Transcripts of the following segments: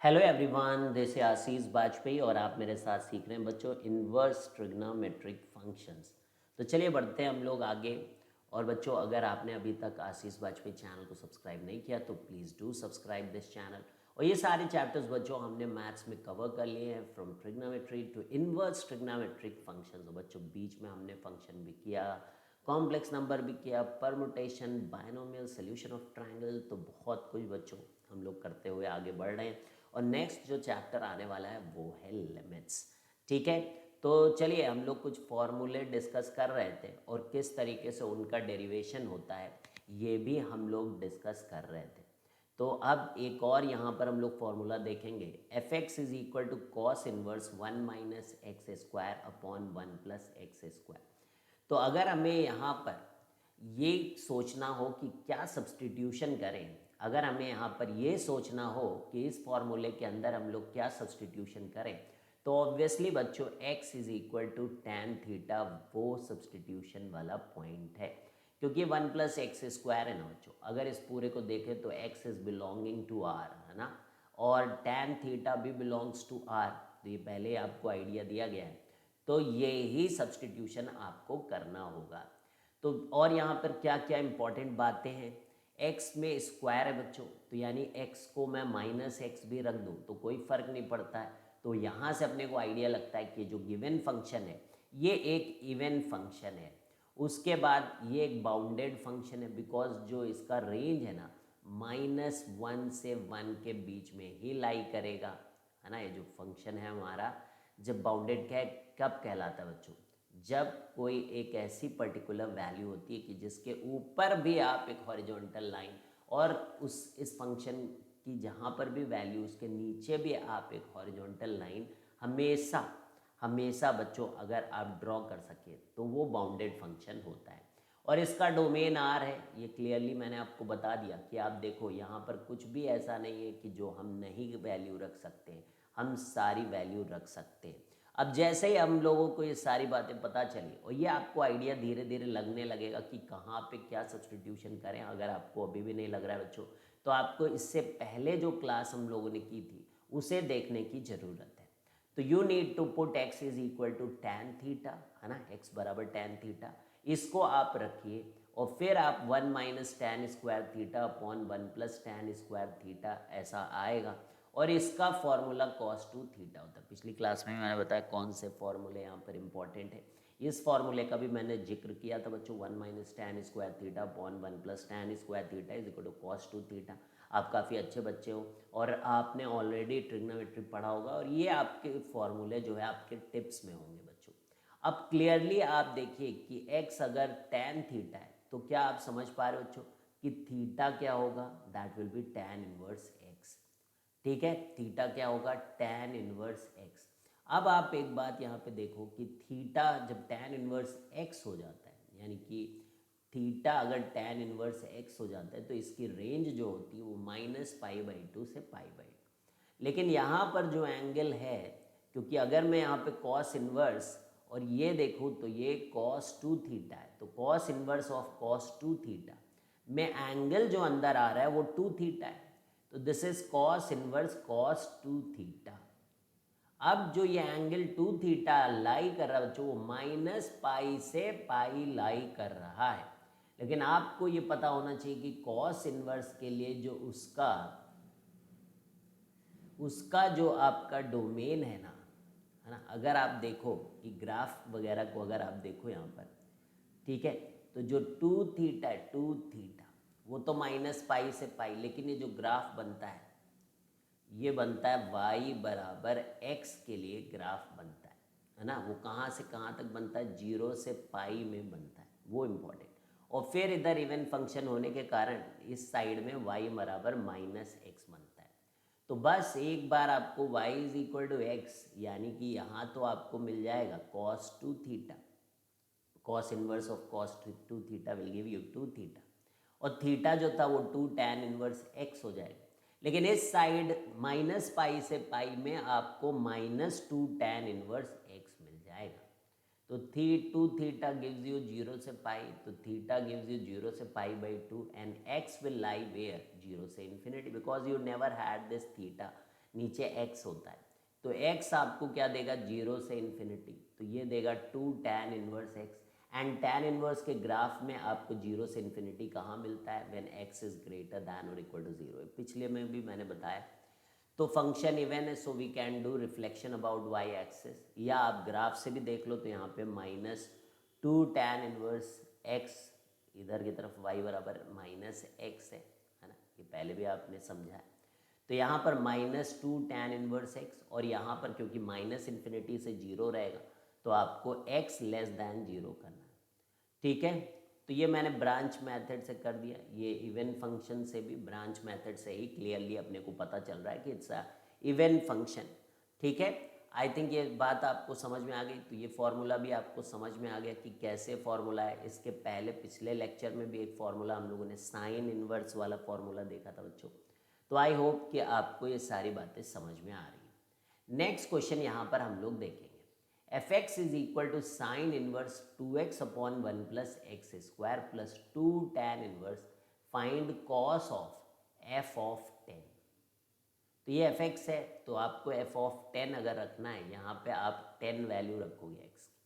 Hello everyone, this है आशीष वाजपेयी और आप मेरे साथ सीख रहे हैं बच्चों इन्वर्स ट्रिग्नोमेट्रिक फंक्शंस। तो चलिए बढ़ते हैं हम लोग आगे। और बच्चों, अगर आपने अभी तक आशीष वाजपेयी चैनल को सब्सक्राइब नहीं किया तो please do subscribe this channel. और ये सारे चैप्टर्स बच्चों हमने मैथ्स में कवर कर लिए हैं, from trigonometry to inverse trigonometric functions. और बच्चों बीच में हमने फंक्शन भी किया, कॉम्प्लेक्स नंबर भी किया, permutation, binomial, solution of triangle. तो बहुत कुछ बच्चों हम लोग करते हुए आगे बढ़ रहे हैं। और नेक्स्ट जो चैप्टर आने वाला है वो है लिमिट्स। ठीक है, तो चलिए हम लोग कुछ फॉर्मूले डिस्कस कर रहे थे और किस तरीके से उनका डेरिवेशन होता है ये भी हम लोग डिस्कस कर रहे थे। तो अब एक और यहाँ पर हम लोग फॉर्मूला देखेंगे, f x is equal to cos inverse 1 - x² upon 1 + x²। तो अगर हमें यहाँ पर ये सोचना हो कि क्या सब्सटीट्यूशन करें, अगर हमें यहाँ पर ये सोचना हो कि इस फॉर्मूले के अंदर हम लोग क्या सब्सटीट्यूशन करें, तो ऑब्वियसली बच्चों x is equal to tan theta वो सब्सटीट्यूशन वाला पॉइंट है, क्योंकि 1 + x² है ना बच्चों। अगर इस पूरे को देखें तो x is belonging to r, है ना, और tan थीटा भी बिलोंग्स टू r। तो ये पहले आपको आइडिया दिया गया है, तो ये ही सब्सटीट्यूशन आपको करना होगा। तो और यहाँ पर क्या क्या इंपॉर्टेंट बातें हैं, x में स्क्वायर है बच्चों, तो यानी x को मैं -x भी रख दूँ तो कोई फ़र्क नहीं पड़ता है। तो यहाँ से अपने को आइडिया लगता है कि जो गिवन फंक्शन है ये एक इवन फंक्शन है। उसके बाद ये एक बाउंडेड फंक्शन है, बिकॉज जो इसका रेंज है ना -1 से 1 के बीच में ही लाई करेगा, है ना। ये जो फंक्शन है हमारा, जब बाउंडेड कब कहलाता है बच्चों, जब कोई एक ऐसी पर्टिकुलर वैल्यू होती है कि जिसके ऊपर भी आप एक हॉरिजॉन्टल लाइन, और इस फंक्शन की जहाँ पर भी वैल्यू उसके नीचे भी आप एक हॉरिजॉन्टल लाइन हमेशा हमेशा बच्चों अगर आप ड्रॉ कर सके तो वो बाउंडेड फंक्शन होता है। और इसका डोमेन आर है, ये क्लियरली मैंने आपको बता दिया कि आप देखो यहाँ पर कुछ भी ऐसा नहीं है कि जो हम नहीं वैल्यू रख सकते हैं, हम सारी वैल्यू रख सकते हैं। अब जैसे ही हम लोगों को ये सारी बातें पता चली और ये आपको आइडिया धीरे धीरे लगने लगेगा कि कहाँ पे क्या सब्सटीट्यूशन करें। अगर आपको अभी भी नहीं लग रहा है बच्चों, तो आपको इससे पहले जो क्लास हम लोगों ने की थी उसे देखने की ज़रूरत है। तो you need to put x is equal to tan theta, है ना, x बराबर tan थीटा, इसको आप रखिए और फिर आप 1 - tan² theta upon 1 + tan² theta ऐसा आएगा। और इसका फॉर्मूला cos2 थीटा होता है। पिछली क्लास में मैंने बताया कौन से फॉर्मूले यहाँ पर इंपॉर्टेंट है। इस फॉर्मूले का भी मैंने जिक्र किया था बच्चों, 1 - tan² theta upon 1 + tan² theta is equal to cos2 theta. आप काफ़ी अच्छे बच्चे हो और आपने ऑलरेडी ट्रिग्नोमेट्री पढ़ा होगा, और ये आपके फॉर्मूले जो है आपके टिप्स में होंगे बच्चों। अब क्लियरली आप देखिए कि x अगर tan थीटा है तो क्या आप समझ पा रहे हो बच्चों कि थीटा क्या होगा, that will B tan inverse x। ठीक है, थीटा क्या होगा, tan इनवर्स x। अब आप एक बात यहाँ पे देखो कि थीटा जब tan इनवर्स x हो जाता है, यानी कि थीटा अगर tan इनवर्स x हो जाता है तो इसकी रेंज जो होती है वो -π/2 से π/2। लेकिन यहाँ पर जो एंगल है, क्योंकि अगर मैं यहाँ पे cos इनवर्स और ये देखूँ तो ये cos2 थीटा है, तो cos inverse of cos2 theta में एंगल जो अंदर आ रहा है वो 2 थीटा है। तो this is cos inverse cos2 theta. अब जो ये एंगल 2 थीटा लाई कर रहा है बच्चों, वो -π से π लाई कर रहा है। लेकिन आपको ये पता होना चाहिए कि cos इनवर्स के लिए जो उसका जो आपका डोमेन है ना, अगर आप देखो कि ग्राफ वगैरह को अगर आप देखो यहाँ पर, ठीक है, तो जो 2 थीटा है, 2 थीटा वो तो -π से π, लेकिन ये जो ग्राफ बनता है ये बनता है y बराबर x के लिए ग्राफ बनता है ना। वो कहाँ से कहाँ तक बनता है, 0 से पाई में बनता है, वो इम्पोर्टेंट। और फिर इधर इवन फंक्शन होने के कारण इस साइड में y बराबर -x बनता है। तो बस एक बार आपको y is equal to x, यानी कि यहाँ तो आपको मिल जाएगा cos2 theta, cos inverse of cos2 theta will give you 2 theta, और थीटा जो था वो 2 tan इनवर्स x हो जाएगा। लेकिन इस साइड -π से π में आपको -2 tan इनवर्स x मिल जाएगा। तो 2 थीटा गिव्स यू 0 से पाई, तो थीटा गिव्स यू 0 से π/2 and x will lie where 0 से infinity, because you never had this theta नीचे x होता है। तो x आपको क्या देगा, 0 से इन्फिनिटी, तो ये देगा 2 tan inverse x। And tan inverse के ग्राफ में आपको 0 से इन्फिनिटी कहाँ मिलता है, when x is greater then और इक्वल टू 0। पिछले में भी मैंने बताया। तो फंक्शन इवन है, so we can do reflection about y axis, या आप ग्राफ से भी देख लो तो यहाँ पे -2 tan इनवर्स x, इधर की तरफ y बराबर -x है ना, ये पहले भी आपने समझा है। तो यहाँ पर -2 tan इनवर्स x, और यहाँ पर क्योंकि माइनस इन्फिनिटी से 0 रहेगा तो आपको x लेस दैन 0 करना है। ठीक है, तो ये मैंने ब्रांच मेथड से कर दिया, ये इवन फंक्शन से भी ब्रांच मेथड से ही क्लियरली अपने को पता चल रहा है कि इट्स अ इवन फंक्शन। ठीक है, आई थिंक ये बात आपको समझ में आ गई। तो ये फार्मूला भी आपको समझ में आ गया कि कैसे फार्मूला है। इसके पहले पिछले लेक्चर में भी एक फार्मूला हम लोगों ने साइन इनवर्स वाला फार्मूला देखा था बच्चों। तो आई होप कि आपको ये सारी बातें समझ में आ रही हैं। नेक्स्ट क्वेश्चन यहाँ पर हम लोग देखेंगे, f x is equal to sine inverse 2x upon 1 plus x square plus 2 tan inverse, find cos of f of 10। तो ये एफ एक्स है, तो आपको एफ ऑफ 10 अगर रखना है, यहाँ पे आप 10 वैल्यू रखोगे एक्स की,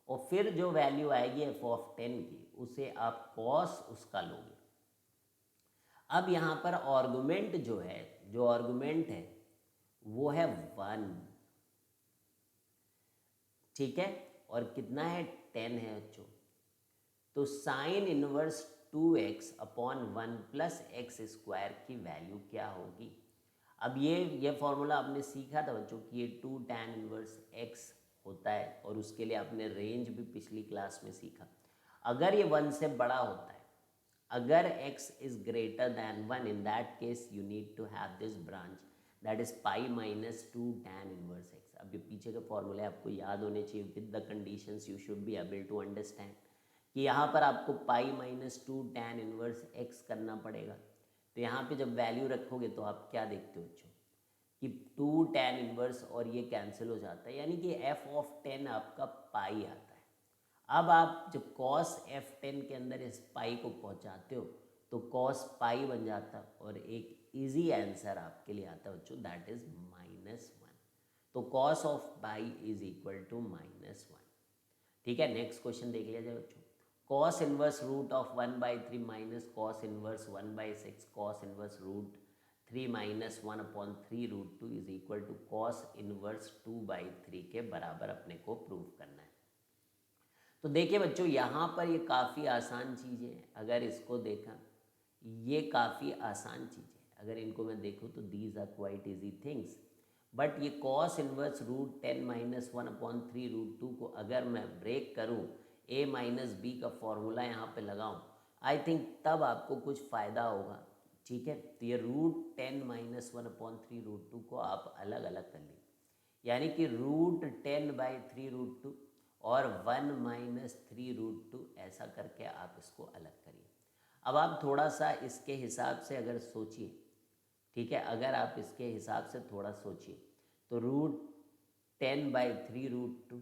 और फिर जो वैल्यू आएगी एफ ऑफ 10 की, उसे आप कॉस उसका लोगे। अब यहाँ पर आर्गुमेंट जो है, जो आर्गुमेंट है वो है 1, ठीक है, और कितना है, 10 है बच्चों। तो sign inverse 2x upon 1 plus x square की वैल्यू क्या होगी। अब ये फॉर्मूला आपने सीखा था बच्चों कि ये 2 tan इनवर्स x होता है, और उसके लिए आपने रेंज भी पिछली क्लास में सीखा। अगर ये 1 से बड़ा होता है, अगर x is greater than 1, in that case you need to have this branch, that is pi minus 2 tan inverse x। अब ये पीछे के फॉर्मूले आपको याद होने चाहिए, with the conditions you should be able to understand कि यहाँ पर आपको pi minus 2 tan inverse x करना पड़ेगा। तो यहाँ पे जब वैल्यू रखोगे तो आप क्या देखते हो बच्चों कि 2 tan इनवर्स और ये कैंसिल हो जाता है, यानी कि f ऑफ 10 आपका पाई आता है। अब आप जब cos f10 के अंदर इस पाई को पहुँचाते हो तो cos पाई बन जाता है, और एक इजी आंसर आपके लिए आता है बच्चों, दैट इज -1। तो cos of pi is equal to -1। ठीक है, नेक्स्ट क्वेश्चन देख लिया जाए बच्चों। cos inverse root of 1/3 minus cos inverse 1/6 cos inverse root 3 minus 1/3√2 is equal to cos inverse 2/3 के बराबर अपने को प्रूव करना है। तो देखिए बच्चों, यहाँ पर ये काफ़ी आसान चीज़ें हैं। अगर इसको देखा, ये काफ़ी आसान चीज़ें हैं, अगर इनको मैं देखूँ तो these are quite easy things. But ये cos इनवर्स रूट 10 माइनस 1/3√2 को अगर मैं ब्रेक करूँ, a माइनस बी का फॉर्मूला यहाँ पे लगाऊँ, आई थिंक तब आपको कुछ फ़ायदा होगा। ठीक है, तो ये रूट 10 माइनस 1/3√2 को आप अलग अलग कर लीजिए, यानी कि रूट 10/3√2 और 1 माइनस 3√2, ऐसा करके आप इसको अलग करिए। अब आप थोड़ा सा इसके हिसाब से अगर सोचिए, ठीक है, अगर आप इसके हिसाब से थोड़ा सोचिए तो रूट 10/3√2,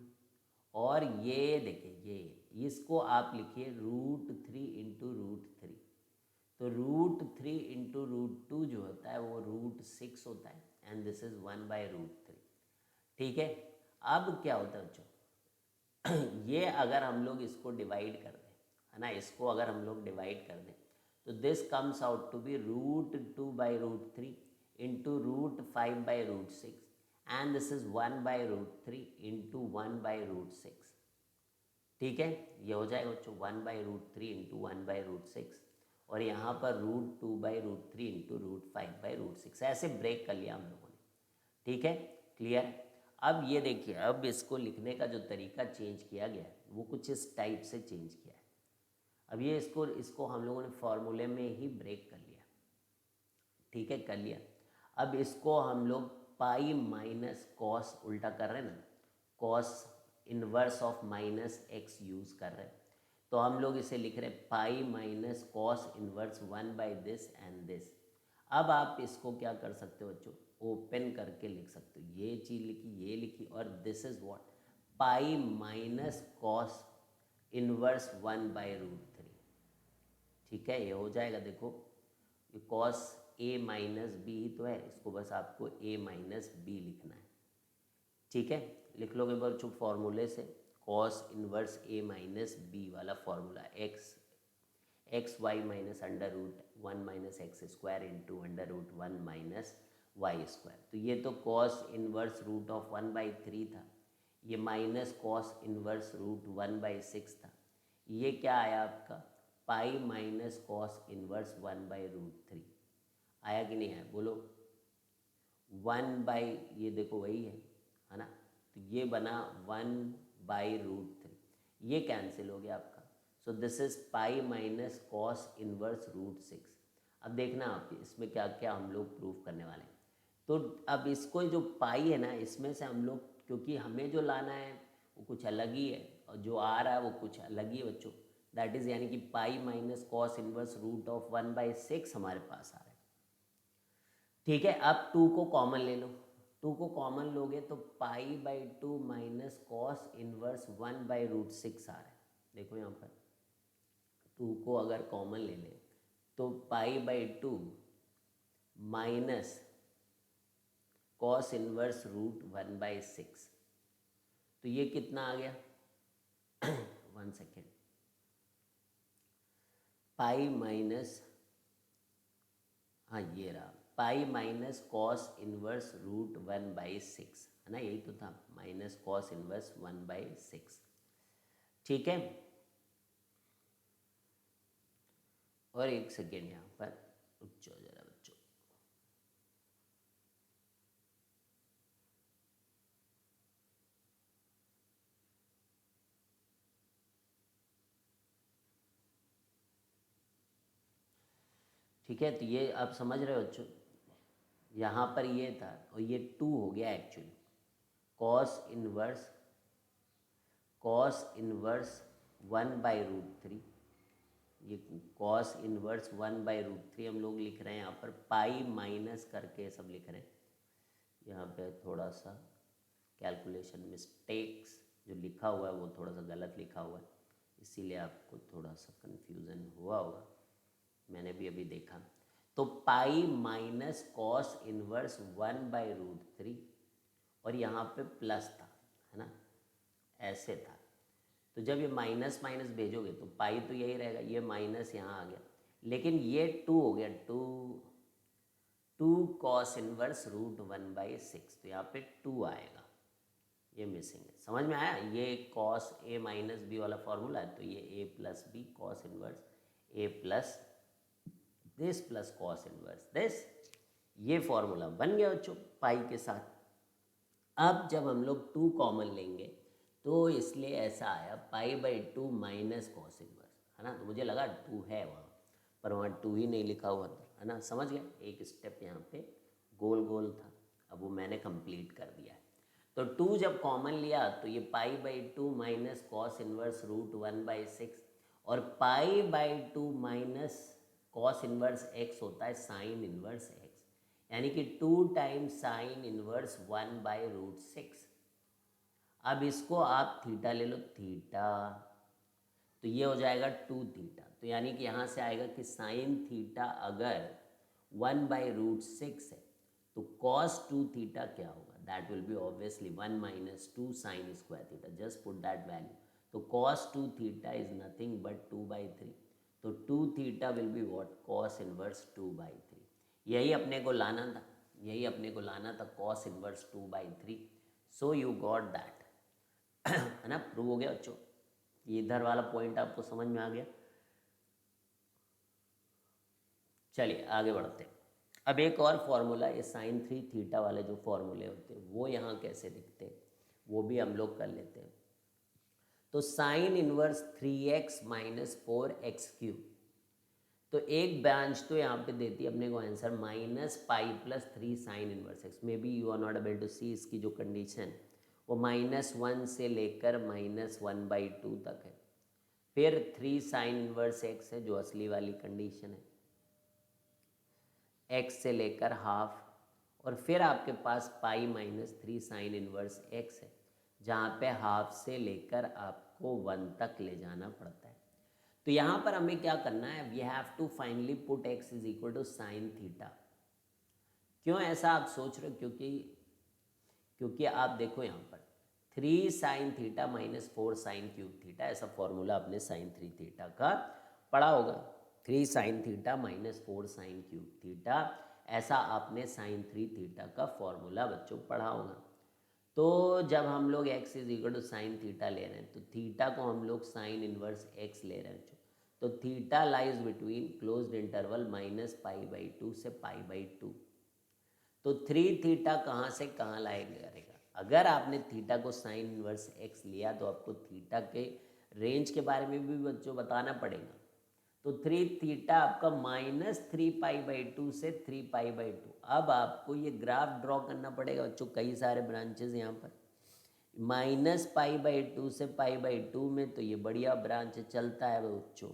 और ये देखिए ये इसको आप लिखिए रूट 3 इंटू रूट 3। तो रूट 3 इंटू रूट 2 जो होता है वो रूट 6 होता है, एंड दिस इज 1/√3। ठीक है, अब क्या होता है बच्चों, ये अगर हम लोग इसको डिवाइड कर दें, है ना, इसको अगर हम लोग डिवाइड कर दें तो this comes out to be root 2/√3 into root 5/√6, and this is 1/√3 into 1/√6। ठीक है, ये हो जाएगा बच्चों 1/√3 इंटू 1/√6, और यहाँ पर रूट 2/√3 इंटू रूट 5/√6, ऐसे ब्रेक कर लिया हम लोगों ने। ठीक है, क्लियर। अब ये देखिए, अब इसको लिखने का जो तरीका चेंज किया गया है वो कुछ इस टाइप से चेंज किया है। अब ये इसको हम लोगों ने फॉर्मूले में ही ब्रेक कर लिया। ठीक है, कर लिया। अब इसको हम लोग पाई माइनस कॉस उल्टा कर रहे हैं ना, cos inverse of minus x use कर रहे हैं, तो हम लोग इसे लिख रहे हैं पाई minus cos inverse 1/this and this. अब आप इसको क्या कर सकते हो बच्चों, ओपन करके लिख सकते हो, ये चीज़ लिखी, ये लिखी, और this is what, pi minus cos inverse 1/√3। ठीक है, ये हो जाएगा, देखो ये कॉस ए माइनस बी ही तो है, इसको बस आपको ए माइनस बी लिखना है। ठीक है, लिख लोगे बच्चों फॉर्मूले से, cos inverse A minus B वाला formula, x y minus under root 1 minus x square into under root 1 minus y square. तो ये तो कॉस इनवर्स रूट ऑफ 1/3 था, ये माइनस कॉस इनवर्स रूट 1/6 था। ये क्या आया आपका, पाई माइनस कॉस इनवर्स 1/√3 आया कि नहीं आया, बोलो। 1 ये देखो वही है ना, तो ये बना 1/√3, ये कैंसिल हो गया आपका। So this is pi minus cos inverse √6। अब देखना आप इसमें क्या क्या हम लोग प्रूफ करने वाले हैं। तो अब इसको जो पाई है ना, इसमें से हम लोग, क्योंकि हमें जो लाना है वो कुछ अलग ही है और जो आ रहा है वो कुछ अलग ही है बच्चों, दैट इज़ यानी कि pi minus cos inverse root of 1/6 हमारे पास आ रहा है। ठीक है, अब 2 को कॉमन ले लो, 2 को कॉमन लोगे तो पाई/2 माइनस कॉस इनवर्स 1/√6 आ रहा है। देखो यहाँ पर 2 को अगर कॉमन ले लें तो पाई/2 माइनस कॉस इनवर्स रूट 1/6, तो ये कितना आ गया 1 सेकेंड, पाई माइनस, हाँ ये रहा, pi minus cos inverse root 1/6 है ना, यही तो था, माइनस कॉस इनवर्स 1/6। ठीक है, और एक सेकेंड यहाँ पर रुक जाओ जरा बच्चों, ठीक है। तो ये आप समझ रहे हो बच्चों, यहाँ पर ये था और ये 2 हो गया एक्चुअली, कॉस इनवर्स 1/√3, ये कॉस इनवर्स 1/√3 हम लोग लिख रहे हैं यहाँ पर, पाई माइनस करके सब लिख रहे हैं। यहाँ पे थोड़ा सा कैलकुलेशन मिस्टेक्स जो लिखा हुआ है वो थोड़ा सा गलत लिखा हुआ है, इसीलिए आपको थोड़ा सा कन्फ्यूज़न हुआ होगा, मैंने भी अभी देखा। तो पाई माइनस कॉस इनवर्स 1/√3 और यहाँ पे प्लस था, है ना, ऐसे था। तो जब ये माइनस माइनस भेजोगे तो पाई तो यही रहेगा, ये माइनस यहाँ आ गया, लेकिन ये 2 हो गया, 2 कॉस इनवर्स रूट 1/6, तो यहाँ पे 2 आएगा, ये मिसिंग है। समझ में आया, ये कॉस ए माइनस बी वाला फॉर्मूला है, तो ये a plus b cos inverse a plus this plus cos inverse this, ये फॉर्मूला बन गया बच्चों पाई के साथ। अब जब हम लोग 2 कॉमन लेंगे तो इसलिए ऐसा आया पाई/2 माइनस कॉस इनवर्स, है ना, तो मुझे लगा 2 है वहाँ पर, वहाँ 2 ही नहीं लिखा हुआ था, है ना, समझ गया, एक स्टेप यहाँ पे गोल गोल था, अब वो मैंने कंप्लीट कर दिया है। तो 2 जब कॉमन लिया तो ये पाई/2 माइनस कॉस इनवर्स रूट 1/6, और पाई/2 माइनस कॉस इनवर्स एक्स होता है साइन इनवर्स एक्स, यानी कि 2 टाइम्स साइन इनवर्स 1/√6। अब इसको आप थीटा ले लो, थीटा, तो ये हो जाएगा 2 थीटा, तो यानी कि यहाँ से आएगा कि साइन थीटा अगर 1/√6 है तो कॉस 2 थीटा क्या होगा, that will be obviously 1 minus 2 sine square theta, just put that value. तो cos 2 theta is nothing but 2/3, तो 2 theta will be what, cos inverse 2/3। यही अपने को लाना था, यही अपने को लाना था, cos inverse 2/3। So you got that, है ना, प्रूव हो गया बच्चों, ये इधर वाला पॉइंट आपको समझ में आ गया। चलिए आगे बढ़ते हैं। अब एक और फॉर्मूला, ये साइन 3 थीटा वाले जो फॉर्मूले होते हैं वो यहाँ कैसे दिखते हैं वो भी हम लोग कर लेते हैं। तो sine inverse 3x minus 4x³, तो एक ब्रांच तो यहाँ पे देती है अपने को आंसर -पाई+3 sine inverse x, may be you are not able to see, इसकी जो कंडीशन वो -1 से लेकर -1/2 तक है, फिर 3 साइन इनवर्स एक्स है जो असली वाली कंडीशन है, एक्स से लेकर हाफ, और फिर आपके पास पाई-3 साइन इनवर्स एक्स है जहाँ पे हाफ से लेकर आपको 1 तक ले जाना पड़ता है। तो यहाँ पर हमें क्या करना है, we have to finally put x is equal to sine theta, क्यों ऐसा आप सोच रहे हो? क्योंकि आप देखो यहाँ पर 3 sine theta minus 4 sine cube theta, ऐसा फॉर्मूला आपने साइन 3 थीटा का पढ़ा होगा। 3 sine theta minus 4 sine cube theta, ऐसा आपने साइन 3 थीटा का फॉर्मूला बच्चों पढ़ा होगा। तो जब हम लोग x is equal to sine theta ले रहे हैं तो थीटा को हम लोग साइन इनवर्स x ले रहे हैं बच्चों। तो theta lies between closed interval -π/2 से π/2। तो 3 थीटा कहाँ से कहाँ लाया करेगा? अगर आपने थीटा को साइन इनवर्स x लिया तो आपको थीटा के रेंज के बारे में भी बच्चों बताना पड़ेगा। तो 3 थीटा आपका -3π/2 से 3π/2। अब आपको ये ग्राफ ड्रॉ करना पड़ेगा बच्चों, कई सारे ब्रांचेस यहाँ पर -π/2 से π/2 में, तो ये बढ़िया ब्रांच चलता है बच्चों।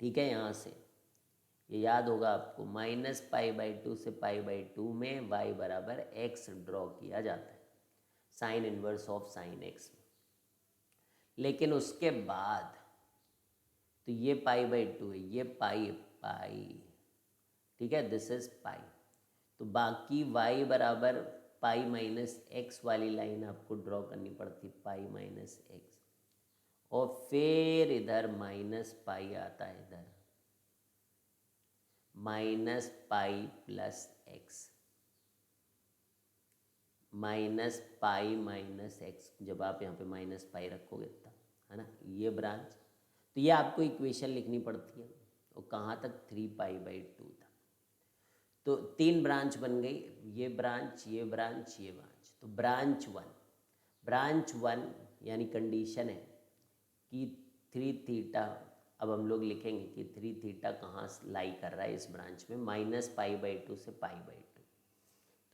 ठीक है, यहाँ से ये याद होगा आपको, -π/2 से π/2 में y बराबर x ड्रॉ किया जाता है sine inverse of sine x में। लेकिन उसके बाद तो ये π/2 है, ये पाई, ठीक है, दिस इज पाई। तो बाकी y बराबर पाई माइनस एक्स वाली लाइन आपको ड्रॉ करनी पड़ती, पाई माइनस एक्स, और फिर इधर माइनस पाई आता है, इधर minus pi plus x, minus pi minus x. जब आप यहाँ पे माइनस पाई रखोगे तब, है ना, ये ब्रांच। तो ये आपको इक्वेशन लिखनी पड़ती है। और कहाँ तक? 3π/2 तक। तो 3 ब्रांच बन गई, ये ब्रांच, ये ब्रांच, ये ब्रांच। तो ब्रांच वन यानी कंडीशन है कि 3 थीटा, अब हम लोग लिखेंगे कि 3 थीटा कहाँ लाई कर रहा है इस ब्रांच में, -π/2 से π/2।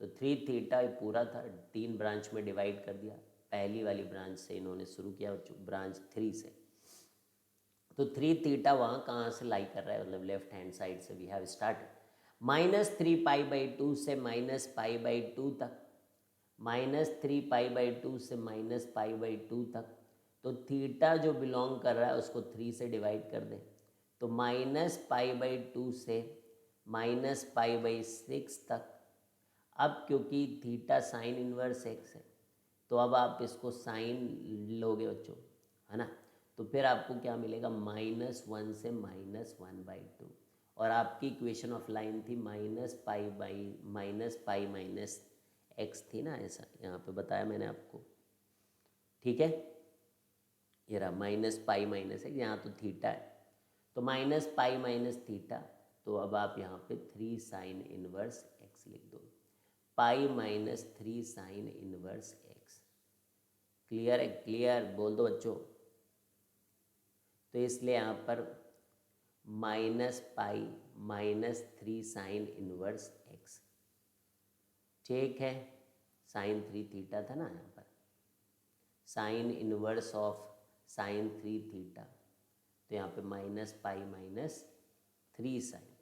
तो 3 थीटा पूरा था, 3 ब्रांच में डिवाइड कर दिया। पहली वाली ब्रांच से इन्होंने शुरू किया, ब्रांच 3 से। तो 3 थीटा वहाँ कहाँ से लाई कर रहा है, मतलब लेफ्ट हैंड साइड से वी हैव स्टार्टेड -3π/2 से -π/2 तक, -3π/2 से -π/2 तक। तो थीटा जो बिलोंग कर रहा है उसको 3 से डिवाइड कर दें, तो -π/2 से -π/6 तक। अब क्योंकि थीटा साइन इनवर्स एक्स है, तो अब आप इसको साइन लोगे बच्चों, है ना। तो फिर आपको क्या मिलेगा? -1 से -1/2। और आपकी इक्वेशन ऑफ लाइन थी -π माइनस एक्स थी ना, ऐसा यहाँ पे बताया मैंने आपको। ठीक है, ये रहा -π माइनस एक्स, यहाँ तो थीटा है, तो -π माइनस थीटा। तो अब आप यहाँ पे 3 साइन इनवर्स एक्स लिख दो, pi minus 3 sign inverse x. Clear है? क्लियर बोल दो बच्चों। तो इसलिए यहाँ पर -π माइनस 3 साइन इनवर्स एक्स। ठीक है, साइन 3 थीटा था ना यहाँ पर, sine inverse of sine 3 theta. तो यहाँ पे -π माइनस 3 साइन थीटा।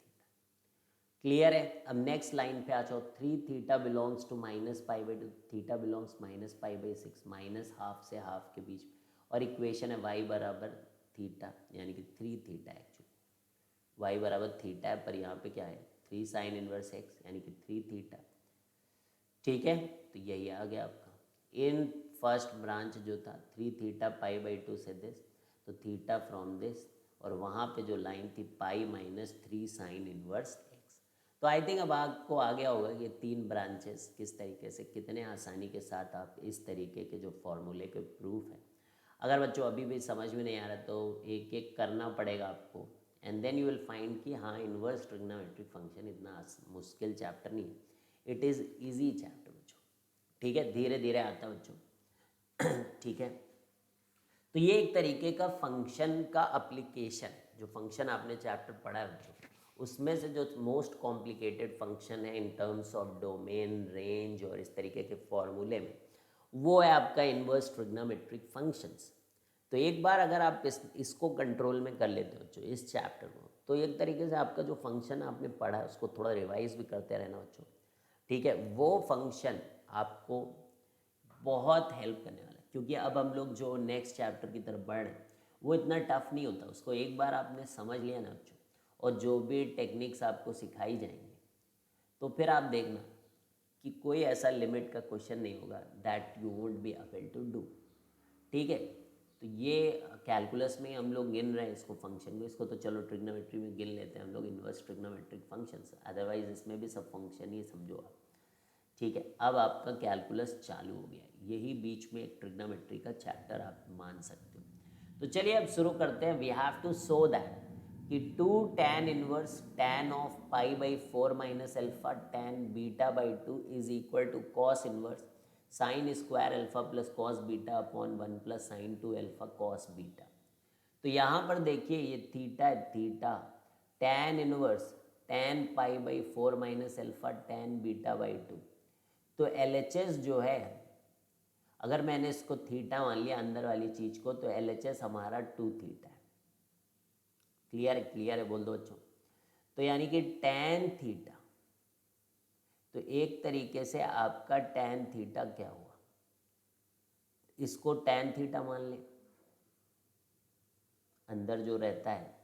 क्लियर है? अब नेक्स्ट लाइन पे आ जाओ। 3 theta belongs to -π/2, theta belongs -π/6, -½ से ½ के बीच। और इक्वेशन है y बराबर थीटा, यानी कि 3 थीटा एक्चुअली y बराबर थीटा है, पर यहाँ पे क्या है? 3 साइन इनवर्स एक्स, यानी कि 3 थीटा। ठीक है, तो यही आ गया आपका। इन फर्स्ट ब्रांच जो था 3 थीटा π/2 से दिस, तो थीटा फ्रॉम दिस, और वहाँ पे जो लाइन थी pi minus 3 sign inverse x. तो आई थिंक अब आपको आ गया होगा कि 3 ब्रांचेस किस तरीके से, कितने आसानी के साथ आप इस तरीके के जो फॉर्मूले के प्रूफ है। अगर बच्चों अभी भी समझ में नहीं आ रहा तो एक एक करना पड़ेगा आपको, and then you will find कि हाँ, इन्वर्स ट्रिग्नोमेट्रिक फंक्शन इतना मुश्किल चैप्टर नहीं है, इट इज़ ईजी चैप्टर बच्चों। ठीक है, धीरे धीरे आता बच्चों। ठीक है, तो ये एक तरीके का फंक्शन का अप्लीकेशन, जो फंक्शन आपने चैप्टर पढ़ा है बच्चों, उसमें से जो मोस्ट कॉम्प्लिकेटेड फंक्शन है in terms of domain, range और इस तरीके के फॉर्मूले में, वो है आपका इन्वर्स ट्रिग्नोमेट्रिक फंक्शंस। तो एक बार अगर आप इसको कंट्रोल में कर लेते हो बच्चों, इस चैप्टर को, तो एक तरीके से आपका जो फंक्शन आपने पढ़ा है उसको थोड़ा रिवाइज भी करते रहना बच्चों। ठीक है, वो फंक्शन आपको बहुत हेल्प करने वाला है, क्योंकि अब हम लोग जो नेक्स्ट चैप्टर की तरफ बढ़ रहे हैं वो इतना टफ नहीं होता। उसको एक बार आपने समझ लिया ना बच्चों, और जो भी टेक्निक्स आपको सिखाई जाएंगी, तो फिर आप देखना कि कोई ऐसा लिमिट का क्वेश्चन नहीं होगा that you won't be able to do. ठीक है, तो ये कैलकुलस में हम लोग गिन रहे हैं इसको फंक्शन को, इसको तो चलो ट्रिग्नोमेट्री में गिन लेते हैं हम लोग इन्वर्स ट्रिग्नोमेट्रिक फंक्शंस, अदरवाइज इसमें भी सब फंक्शन ही समझो आप। ठीक है, अब आपका कैलकुलस चालू हो गया, यही बीच में एक ट्रिग्नोमेट्री का चैप्टर आप मान सकते हो। तो चलिए अब शुरू करते हैं। We have to show that कि 2 tan inverse tan of pi by 4 minus alpha tan beta by 2 is equal to cos inverse sine square alpha plus cos beta upon 1 plus sine 2 alpha cos beta. तो यहाँ पर देखिए ये theta है, theta tan inverse tan pi by 4 minus alpha tan beta by 2। तो LHS जो है, अगर मैंने इसको थीटा मान लिया अंदर वाली चीज को, तो LHS हमारा 2 थीटा है। क्लियर है, क्लियर है, बोल दो बच्चों। तो यानी कि tan थीटा, तो एक तरीके से आपका tan थीटा क्या हुआ, इसको tan थीटा मान लें, अंदर जो रहता है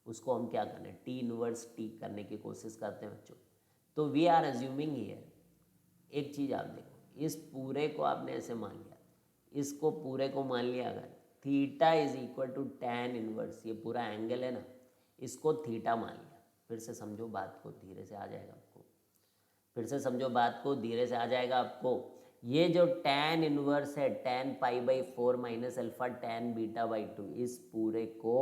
उसको हम क्या करना है, टी इनवर्स टी करने की कोशिश करते हैं बच्चों। तो वी आर अज्यूमिंग हियर, एक चीज़ आप देखो, इस पूरे को आपने ऐसे मान लिया, इसको पूरे को मान लिया, अगर theta is equal to tan inverse, ये पूरा एंगल है ना, इसको थीटा मान लिया। फिर से समझो बात को, धीरे से आ जाएगा आपको, फिर से समझो बात को, धीरे से आ जाएगा आपको। ये जो tan इनवर्स है tan pi by 4 minus alpha tan beta by 2, इस पूरे को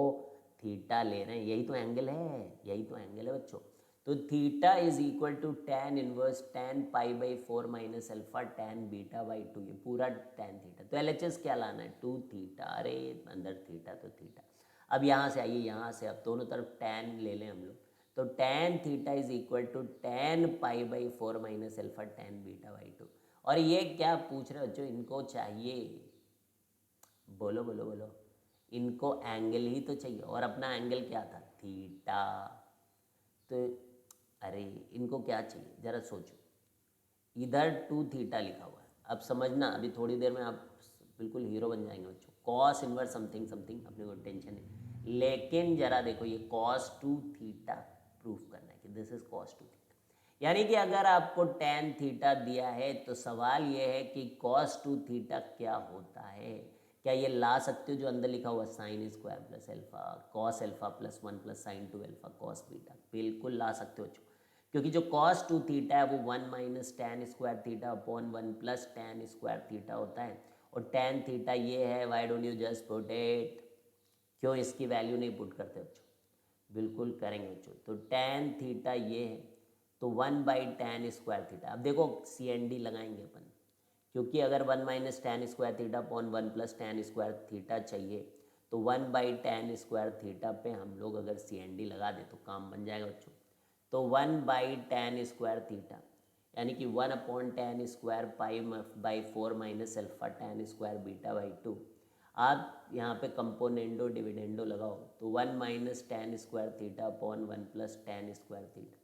थीटा ले रहे हैं, यही तो एंगल है, यही तो एंगल है बच्चों। तो theta is equal to tan inverse tan pi by 4 minus alpha tan beta by 2, ये पूरा tan थीटा। तो LHS क्या लाना है, 2 थीटा, अरे अंदर थीटा तो थीटा। अब यहाँ से आइए, यहाँ से अब दोनों तरफ tan ले लें हम लोग, तो tan theta is equal to tan pi by 4 minus alpha tan beta by 2। और ये क्या पूछ रहे हो बच्चों, इनको चाहिए, बोलो बोलो बोलो, इनको एंगल ही तो चाहिए, और अपना एंगल क्या था, थीटा। तो अरे इनको क्या चाहिए, जरा सोचो, इधर 2 थीटा लिखा हुआ है, अब समझना, अभी थोड़ी देर में आप बिल्कुल हीरो बन जाएंगे बच्चों। कॉस इनवर्स समथिंग समथिंग, अपने को टेंशन है, लेकिन जरा देखो ये कॉस 2 थीटा प्रूफ करना है कि दिस इज कॉस 2 थीटा। यानी कि अगर आपको tan थीटा दिया है तो सवाल ये है कि कॉस 2 थीटा क्या होता है। क्या ये ला सकते हो जो अंदर लिखा हुआ sine square plus alpha cos alpha plus 1 plus sine 2 alpha cos beta, बिल्कुल ला सकते हो बच्चों, क्योंकि जो cos 2 थीटा है वो 1 minus tan square theta upon 1 plus tan square theta होता है, और टैन थीटा ये है, why don't you just put it, क्यों इसकी वैल्यू नहीं पुट करते बच्चों, बिल्कुल करेंगे बच्चों। तो टैन थीटा ये है, तो 1 बाई टैन स्क्वायर थीटा। अब देखो CND लगाएंगे अपन, क्योंकि अगर 1 minus tan square theta upon 1 plus tan square theta चाहिए, तो 1 बाई टैन स्क्वायर थीटा पे हम लोग अगर CND लगा दे तो काम बन जाएगा बच्चों। तो 1 बाई टैन स्क्वायर थीटा, यानी कि 1 upon tan square pi by 4 minus alpha tan square beta by 2। आप यहाँ पे कंपोनेंडो डिविडेंडो लगाओ, तो 1 minus tan square theta upon 1 plus tan square theta,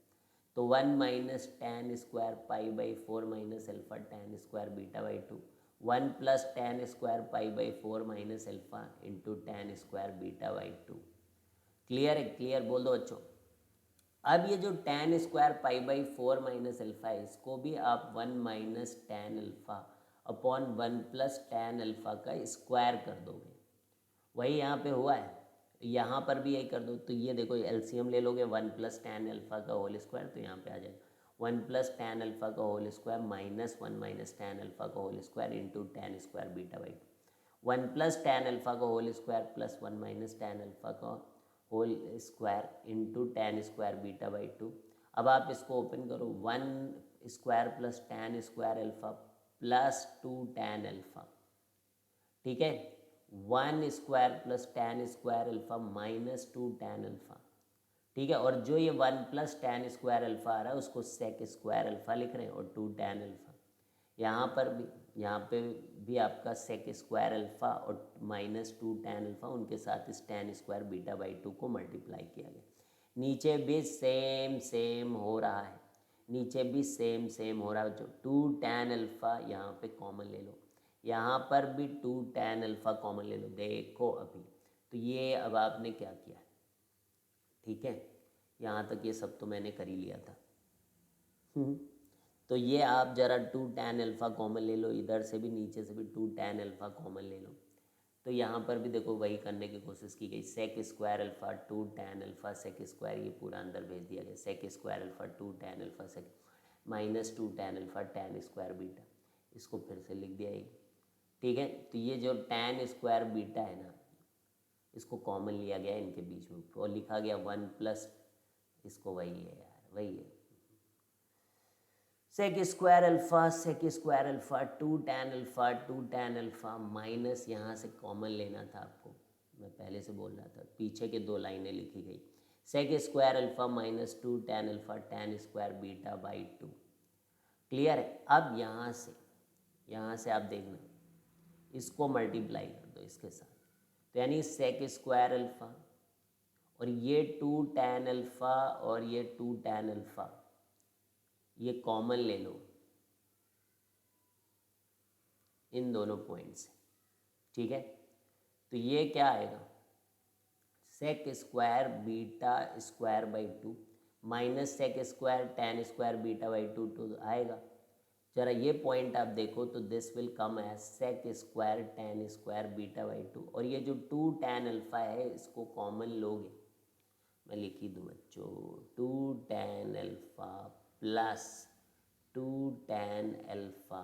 तो 1 minus tan square pi by 4 minus alpha tan square beta by 2, 1 plus tan square pi by 4 minus alpha into tan square beta by 2। Clear है, clear, बोल दो बच्चों। अब ये जो tan square pi by 4 minus alpha है, इसको भी आप 1 minus tan alpha upon 1 plus tan alpha का स्क्वायर कर दोगे, वही यहाँ पे हुआ है, यहाँ पर भी यही कर दो। तो ये देखो LCM ले लोगे, 1 प्लस टैन अल्फा का होल स्क्वायर, तो यहाँ पे आ जाएगा 1 प्लस टैन अल्फा का whole square minus 1 minus tan alpha का whole square into tan square beta by 2, 1 plus tan alpha का whole square plus 1 minus tan alpha का whole square into tan square beta by 2। अब आप इसको open करो, 1 square plus tan square alpha plus 2 tan alpha, ठीक है, 1 square plus tan square alpha minus 2 tan alpha, ठीक है। और जो ये 1 प्लस टैन स्क्वायर अल्फा आ रहा है उसको सेक स्क्वायर अल्फा लिख रहे हैं, और 2 टैन अल्फा, यहाँ पर भी, यहाँ पे भी आपका सेक स्क्वायर अल्फा और माइनस 2 टैन अल्फा, उनके साथ इस टैन स्क्वायर बीटा बाई 2 को मल्टीप्लाई किया गया। नीचे भी सेम सेम हो रहा है, नीचे भी सेम सेम हो रहा है बच्चों। 2 टैन अल्फा यहाँ पे कॉमन ले लो, यहाँ पर भी 2 टैन अल्फा कॉमन ले लो, देखो अभी। तो ये अब आपने क्या किया, ठीक है, यहाँ तक ये सब तो मैंने कर ही लिया था। तो ये आप जरा 2 tan अल्फ़ा कॉमन ले लो, इधर से भी नीचे से भी 2 tan अल्फ़ा कॉमन ले लो। तो यहाँ पर भी देखो वही करने की कोशिश की गई, sec square alpha 2 tan alpha sec square, ये पूरा अंदर भेज दिया गया, sec square alpha 2 tan alpha sec minus 2 tan alpha tan square beta, इसको फिर से लिख दिया एक। ठीक है, तो ये जो tan स्क्वायर बीटा है ना, इसको कॉमन लिया गया इनके बीच में और लिखा गया 1 प्लस, इसको वही है यार, वही है sec square alpha 2 tan alpha minus, यहाँ से कॉमन लेना था आपको, मैं पहले से बोल रहा था, पीछे के 2 लाइनें लिखी गई, sec square alpha minus 2 tan alpha tan square beta by 2। Clear है? अब यहाँ से आप देखना, इसको मल्टीप्लाई कर दो इसके साथ, तो यानी सेक स्क्वायर अल्फ़ा और ये 2 tan अल्फ़ा और ये 2 tan अल्फ़ा, ये कॉमन ले लो इन दोनों पॉइंट से। ठीक है, तो ये क्या आएगा, sec square beta square by 2 minus sec square tan square beta by 2 तो आएगा। जरा ये पॉइंट आप देखो तो this will come as sec square tan square beta by 2, और ये जो 2 tan अल्फ़ा है इसको कॉमन लोगे, मैं लिख ही दूँ बच्चों, 2 tan alpha plus 2 tan alpha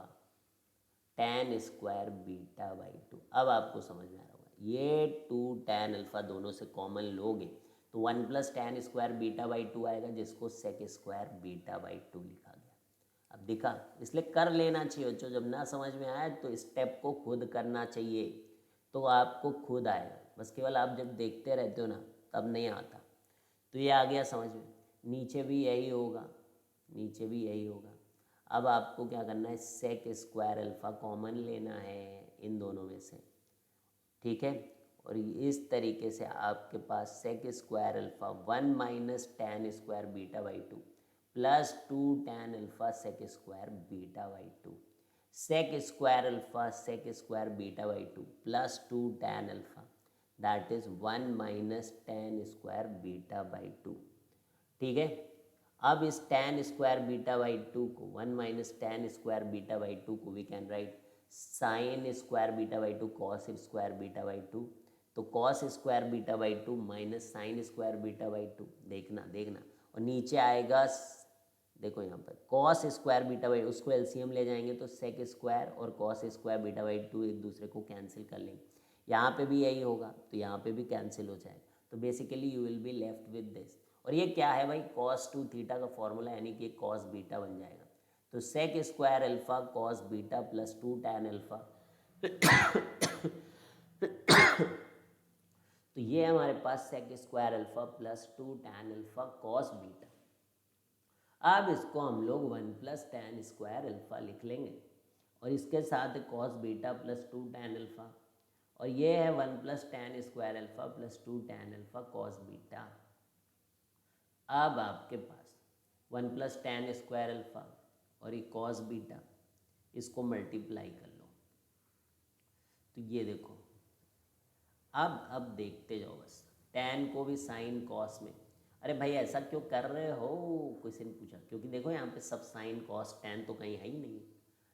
tan square beta by 2। अब आपको समझ में आ रहा होगा, ये 2 tan अल्फ़ा दोनों से कॉमन लोगे तो 1 plus tan square beta by 2 आएगा, जिसको सेक स्क्वायर बीटा बाई 2 लिखा गया। अब दिखा, इसलिए कर लेना चाहिए बच्चों, जब ना समझ में आए तो स्टेप को खुद करना चाहिए, तो आपको खुद आएगा, बस केवल आप जब देखते रहते हो ना तब नहीं आता। तो ये आ गया समझ में, नीचे भी यही होगा, नीचे भी यही होगा। अब आपको क्या करना है, सेक स्क्वायर अल्फ़ा कॉमन लेना है इन दोनों में से। ठीक है, और इस तरीके से आपके पास sec square alpha 1 minus tan square beta by 2 plus 2 tan alpha sec square beta by 2, sec square alpha sec square beta by 2 plus 2 tan alpha, that is 1 minus tan square beta by 2। ठीक है, अब इस tan square beta by 2 को 1 minus tan square beta by 2 को we can write sine square beta by 2 cos square beta by 2, तो cos square beta by 2 minus sine square beta by 2, देखना देखना, और नीचे आएगा देखो यहाँ पर कॉस स्क्वायर बीटा बाई, उसको एलसीएम ले जाएंगे तो सेक स्क्वायर और कॉस स्क्वायर बीटा बाई 2 एक दूसरे को कैंसिल कर लेंगे, यहाँ पे भी यही होगा तो यहाँ पे भी कैंसिल हो जाएगा, तो basically you will be left with this. और ये क्या है भाई, कॉस 2 थीटा का फॉर्मूला, यानी कि कॉस बीटा बन जाएगा, तो sec square alpha cos beta plus 2 tan alpha तो ये हमारे पास sec square alpha plus 2 tan alpha cos beta. अब इसको हम लोग 1 प्लस टैन स्क्वायर अल्फ़ा लिख लेंगे, और इसके साथ cos beta plus 2 tan alpha, और ये है 1 plus tan square alpha plus 2 tan alpha cos beta. अब आपके पास 1 प्लस टैन स्क्वायर अल्फ़ा और ये कॉस बीटा, इसको मल्टीप्लाई कर लो, तो ये देखो, अब देखते जाओ बस, टैन को भी साइन कॉस में, अरे भाई ऐसा क्यों कर रहे हो, किसी ने पूछा, क्योंकि देखो यहाँ पे सब साइन कॉस टैन तो कहीं है ही नहीं,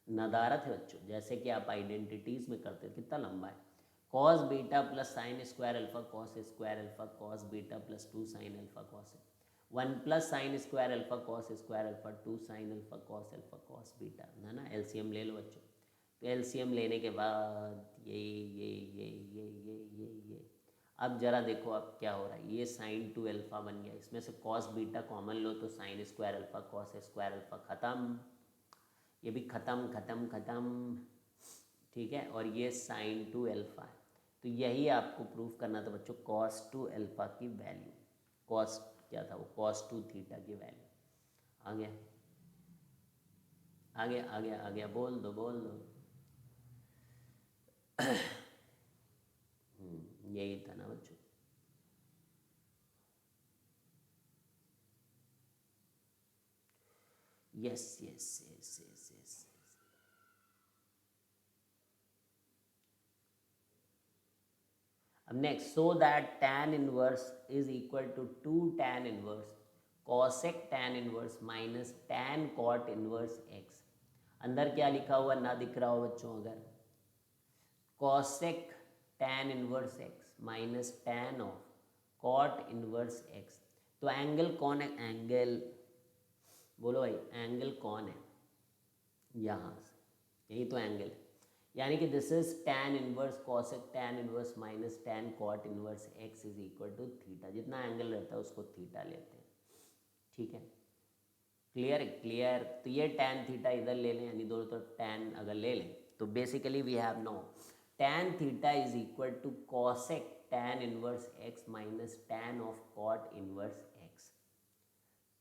नदारत है बच्चों, जैसे कि आप आइडेंटिटीज़ में करते हो, कितना लंबा है, cos beta plus sine square alpha cos square alpha cos beta plus 2 sine alpha cos, 1 plus sine square alpha cos square alpha 2 sine alpha cos beta, है ना, एलसीएम ले लो बच्चों, तो एलसीएम लेने के बाद ये अब जरा देखो अब क्या हो रहा है, ये साइन 2 अल्फ़ा बन गया, इसमें से कॉस बीटा कॉमन लो तो sine square alpha cos square alpha ख़त्म, ये भी ख़त्म ख़त्म ख़त्म। ठीक है, और ये साइन 2 अल्फ़ा है, तो यही आपको प्रूफ करना था बच्चों, कॉस 2 अल्फ़ा की वैल्यू, कॉस क्या था वो, कॉस 2 थीटा की वैल्यू आ गया, आ गया आ गया आ गया, बोल दो बोल दो। यही था ना बच्चों, yes yes yes yes yes. अब next, so that tan inverse is equal to 2 tan inverse cosec tan inverse minus tan cot inverse x. अंदर क्या लिखा हुआ ना दिख रहा हो बच्चों, अगर cosec tan inverse x minus tan of cot inverse x, तो एंगल कौन है? एंगल बोलो भाई, एंगल कौन है? यहाँ से, यही तो एंगल है। यानी कि this is tan inverse cosec tan inverse minus tan cot inverse x is equal to theta. जितना एंगल रहता है उसको थीटा लेते हैं, ठीक है। Clear clear. तो ये टैन थीटा इधर ले लें, यानी दोनों तरफ टैन अगर ले लें तो basically we have no tan theta is equal to cosec tan inverse x minus tan of cot inverse x.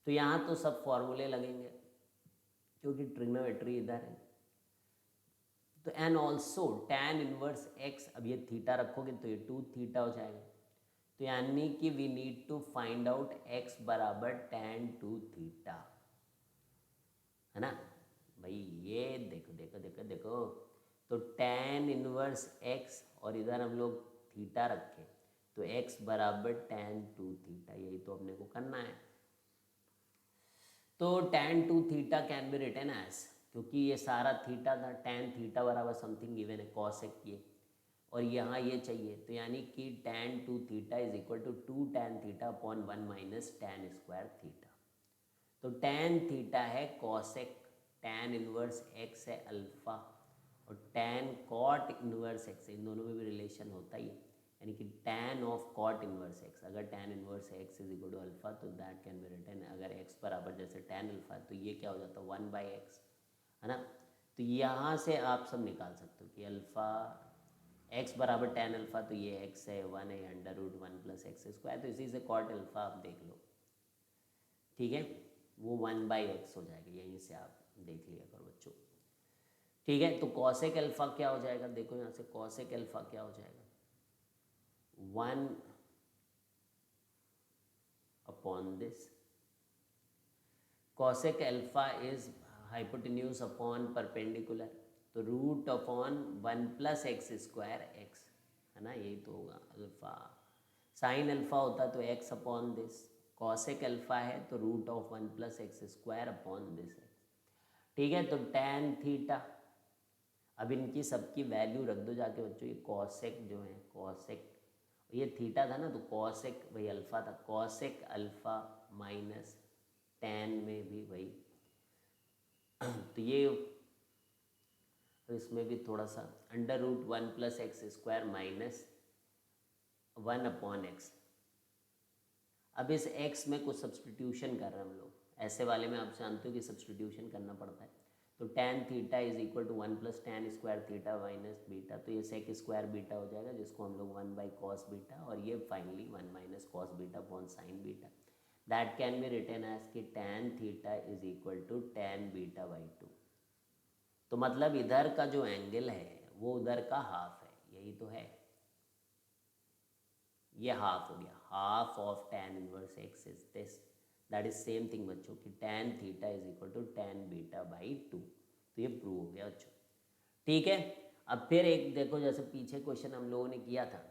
तो यहाँ तो सब फॉर्मूले लगेंगे क्योंकि ट्रिग्नोमेट्री इधर है। तो and also tan inverse x, अब ये थीटा रखोगे तो ये 2 थीटा हो जाएगा। तो यानी कि we need to find out x बराबर टैन 2 थीटा, है ना भाई। ये देखो देखो देखो देखो, तो टैन इनवर्स एक्स और इधर हम लोग थीटा रखे तो एक्स बराबर टैन 2 थीटा, यही तो अपने को करना है। तो tan 2 theta can be written as, क्योंकि ये सारा थीटा था, टैन थीटा बराबर समथिंग गिवन है कॉसेक ये, और यहाँ ये चाहिए, तो यानी कि tan 2 theta is equal to 2 tan theta upon 1 minus tan square theta. तो टैन थीटा है कॉसेक, टैन इनवर्स एक्स है अल्फ़ा, और टैन कॉट इनवर्स एक्स, इन दोनों में भी रिलेशन होता ही है। यानी कि tan of cot inverse x, अगर tan inverse x is equal to alpha तो दैट कैन बी रिटन, अगर एक्स बराबर जैसे टैन अल्फ़ा तो ये क्या हो जाता है 1 बाई एक्स, है ना। तो यहाँ से आप सब निकाल सकते हो कि अल्फ़ा एक्स बराबर टैन अल्फ़ा, तो ये एक्स है 1 है under root 1 plus x square, तो इसी से कॉट अल्फ़ा आप देख लो, ठीक है, वो 1 बाई एक्स हो जाएगा, यहीं से आप देख लिया करो बच्चों, ठीक है। तो कॉसेक अल्फ़ा क्या हो जाएगा, देखो यहाँ से कॉसेक अल्फ़ा क्या हो जाएगा 1 upon this, cosec alpha is hypotenuse upon perpendicular, तो root upon 1 plus x square x, है ना, यही तो होगा अल्फ़ा। साइन अल्फ़ा होता तो x upon this, cosec alpha है तो root of 1 plus x square upon this x, ठीक है। तो टैन थीटा, अब इनकी सबकी वैल्यू रख दो जाके बच्चों, ये कॉसेक जो है कॉसेक, ये थीटा था ना तो कॉसेक वही अल्फ़ा था, कॉसेक अल्फ़ा माइनस टैन में भी वही तो ये, तो इसमें भी थोड़ा सा under root 1 plus x square minus 1 upon x. अब इस एक्स में कुछ सब्सटीट्यूशन कर रहे हैं हम लोग, ऐसे वाले में आप जानते हो कि सब्सटीट्यूशन करना पड़ता है। तो tan theta is equal to 1 plus tan square theta minus beta, तो ये सेक स्क्वायर बीटा हो जाएगा जिसको हम लोग 1 बाई कॉस बीटा, और ये finally 1 minus cos beta upon sine beta, that can be written as कि tan theta is equal to tan beta by 2। तो मतलब इधर का जो एंगल है वो उधर का हाफ है, यही तो है, ये हाफ हो गया, half of tan inverse x is this, that is same thing बच्चों कि tan theta is equal to tan beta by 2। तो ये प्रूव हो गया बच्चों, ठीक है। अब फिर एक देखो, जैसे पीछे क्वेश्चन हम लोगों ने किया था,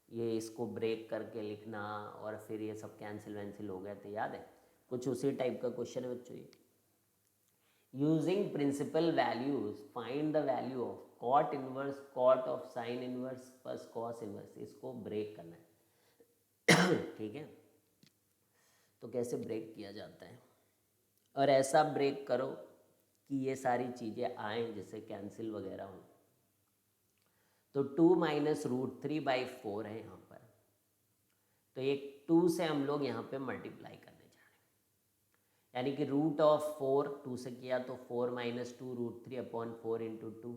ये इसको ब्रेक करके लिखना और फिर ये सब कैंसिल वैंसिल हो गए थे, याद है, कुछ उसी टाइप का क्वेश्चन है बच्चों ये। Using principal values find the value of cot inverse cot of sine inverse plus cos inverse, इसको ब्रेक करना है ठीक है। तो कैसे ब्रेक किया जाता है, और ऐसा ब्रेक करो कि ये सारी चीज़ें आएँ जिससे कैंसिल वगैरह हो। तो 2 माइनस रूट 3 बाई 4 है यहाँ पर, तो एक 2 से हम लोग यहाँ पे मल्टीप्लाई करने जा रहे हैं, यानी कि रूट ऑफ 4 2 से किया तो 4 माइनस 2 रूट 3 अपॉन 4 इंटू 2,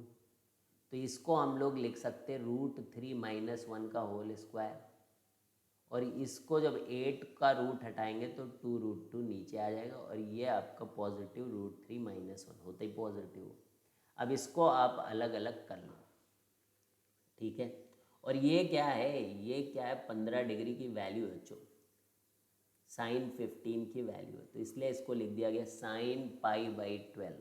तो इसको हम लोग लिख सकते हैं रूट 3 माइनस 1 का होल स्क्वायर, और इसको जब 8 का रूट हटाएंगे तो 2 रूट 2 नीचे आ जाएगा, और ये आपका पॉजिटिव रूट 3 माइनस 1 होता ही पॉजिटिव। अब इसको आप अलग अलग कर लो, ठीक है। और ये क्या है, ये क्या है 15 डिग्री की वैल्यू है बच्चों, साइन 15 की वैल्यू है, तो इसलिए इसको लिख दिया गया साइन पाई बाई 12।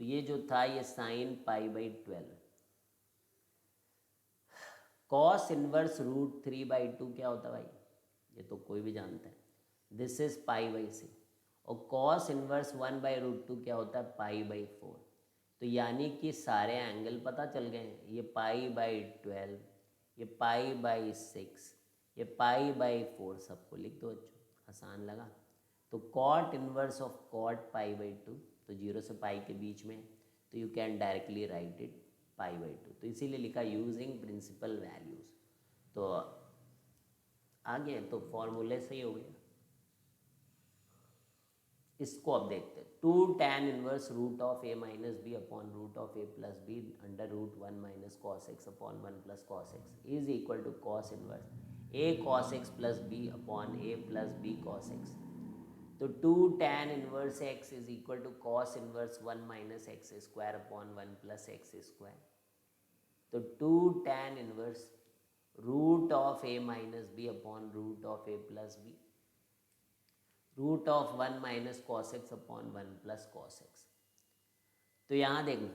तो ये जो था ये sine pi by 12। Cos inverse root 3 by 2 क्या होता है भाई, ये तो कोई भी जानता है, दिस इज पाई बाई 6 और कॉस इनवर्स 1/√2 क्या होता है π/4। तो यानी कि सारे एंगल पता चल गए हैं, ये π/12, ये π/6, ये π/4 सबको लिख दो बच्चों, आसान लगा। तो कॉट इनवर्स ऑफ कॉट π/2, तो 0 से पाई के बीच में, तो you can directly write it π/2, तो इसीलिए लिखा यूजिंग प्रिंसिपल वैल्यूज। तो आगे तो फॉर्मूले से ही हो गया। इसको अब देखते हैं, 2 tan inverse root of a minus b upon root of a plus b under root 1 minus cos x upon 1 plus cos x is equal to cos inverse a cos x plus B upon a plus b cos x. तो 2 tan inverse x is equal to cos inverse 1 minus x square upon 1 plus x square. तो 2 tan inverse root of a minus b upon root of a plus b, root of 1 minus cos x upon 1 plus cos x. तो यहां देखना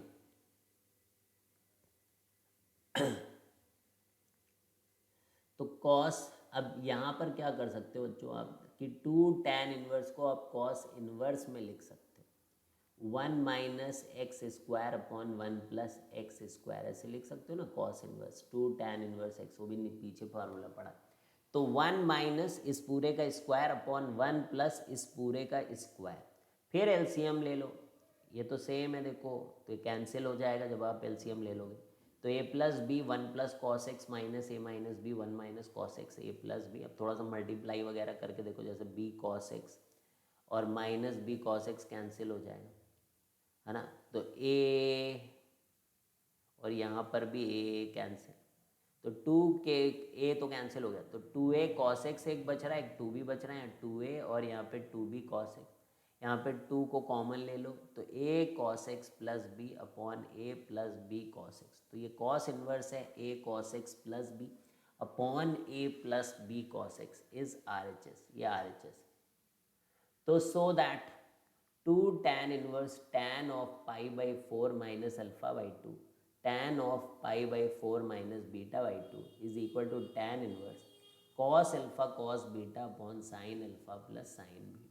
तो cos, अब यहाँ पर क्या कर सकते हो बच्चों आप कि 2 tan इनवर्स को आप कॉस इनवर्स में लिख सकते हो, 1 minus x square upon 1 plus x square ऐसे लिख सकते हो ना, cos inverse 2 tan inverse x, वो भी पीछे फार्मूला पड़ा। तो 1 माइनस इस पूरे का स्क्वायर अपॉन 1 प्लस इस पूरे का स्क्वायर, फिर एलसीएम ले लो, ये तो सेम है देखो, तो ये कैंसिल हो जाएगा जब आप एलसीएम ले लोगे। तो a plus b 1 plus cos x minus a minus b 1 minus cos x a plus b. अब थोड़ा सा मल्टीप्लाई वगैरह करके देखो, जैसे बी कॉस एक्स और minus b cos x cancel हो जाएगा, है ना। तो ए और यहाँ पर भी ए कैंसिल, तो 2 के ए तो कैंसिल हो गया, तो 2a कॉस एक्स एक बच रहा है, एक 2b बच रहा है, 2a और यहाँ पे 2b कॉस एक्स, यहाँ पे 2 को कॉमन ले लो, तो a cos x plus B upon a plus b cos x. तो ये कॉस इनवर्स है a cos x plus B upon a plus b cos x is RHS, ये RHS। तो so that 2 tan inverse tan of π/4 minus alpha by 2 tan of π/4 minus beta by 2 is equal to tan inverse cos alpha cos beta upon sine alpha plus sine beta.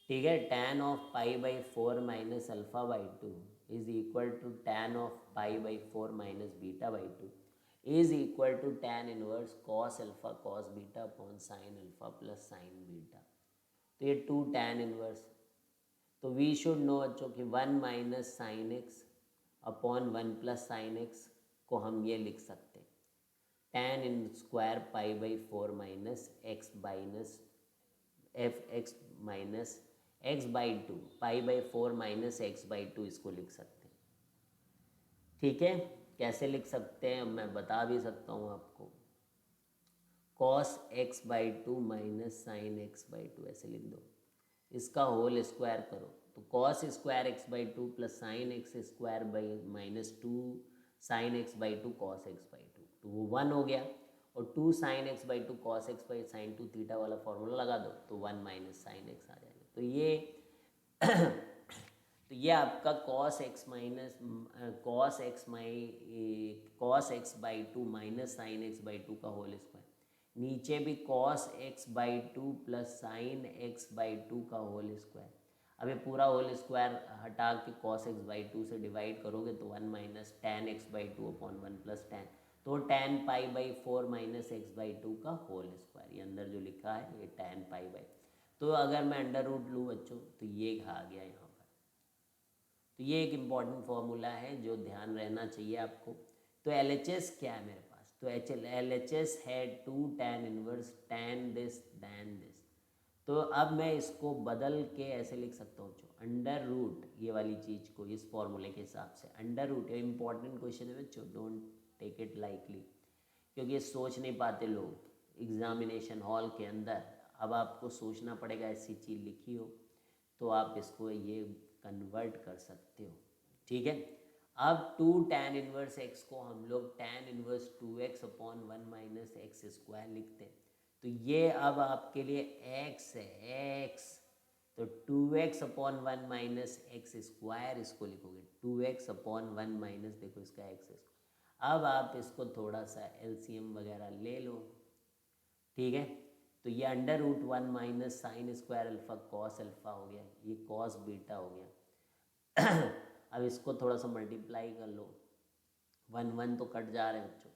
ठीक है, tan of π/4 minus alpha by 2 is equal to tan of π/4 minus beta by 2 is equal to tan inverse cos alpha cos beta upon sine alpha plus sine beta. तो ये 2 tan inverse, तो we should know बच्चों कि 1 minus sine x upon 1 plus sine x को हम ये लिख सकते हैं tan इन square π/4 minus x minus f x minus x by 2 π/4 minus x by 2 इसको लिख सकते हैं। ठीक है, कैसे लिख सकते हैं मैं बता भी सकता हूँ आपको, cos x by 2 minus sine x by 2 ऐसे लिख दो, इसका होल स्क्वायर करो, तो cos square x by 2 plus sine x square by minus 2 sine x by 2 cos x by 2, तो वो 1 हो गया, और 2 sine x by 2 cos x by sine 2 theta वाला फॉर्मूला लगा दो, तो 1 माइनस साइन एक्स आ जाएगा। तो ये तो ये आपका cos x minus cos x by 2 minus sine x by 2 का होल स्क्वायर, नीचे भी cos x by 2 plus sine x by 2 का होल स्क्वायर। अब ये पूरा होल स्क्वायर हटा के कॉस एक्स बाई 2 से डिवाइड करोगे तो 1 minus tan x by 2 upon 1 plus tan, तो टैन π/4 माइनस एक्स बाई 2 का होल स्क्वायर, ये अंदर जो लिखा है ये टैन π/, तो अगर मैं अंडर रूट लूँ बच्चों तो ये आ गया यहाँ पर। तो ये एक इम्पॉर्टेंट फॉर्मूला है जो ध्यान रहना चाहिए आपको। तो LHS क्या है मेरे पास, तो LHS है 2 tan inverse tan this than this. तो अब मैं इसको बदल के ऐसे लिख सकता हूँ, अंडर रूट ये वाली चीज़ को इस फॉर्मूले के हिसाब से अंडर रूट, ये इंपॉर्टेंट क्वेश्चन है बच्चों, डोंट टेक इट लाइकली, क्योंकि ये सोच नहीं पाते लोग एग्जामिनेशन हॉल के अंदर। अब आपको सोचना पड़ेगा, ऐसी चीज़ लिखी हो तो आप इसको ये कन्वर्ट कर सकते हो। ठीक है, अब 2 tan इनवर्स x को हम लोग tan inverse 2x upon 1 minus x square लिखते हैं। तो ये अब आपके लिए x है, x, तो 2x upon 1 minus x square इसको लिखोगे, 2x अपॉन 1 माइनस देखो इसका x स्क्वायर। अब आप इसको थोड़ा सा LCM वगैरह ले लो, ठीक है, तो ये under root 1 minus sine square alpha cos alpha हो गया, ये कॉस बीटा हो गया। अब इसको थोड़ा सा मल्टीप्लाई कर लो, 1 1 तो कट जा रहे हैं बच्चों,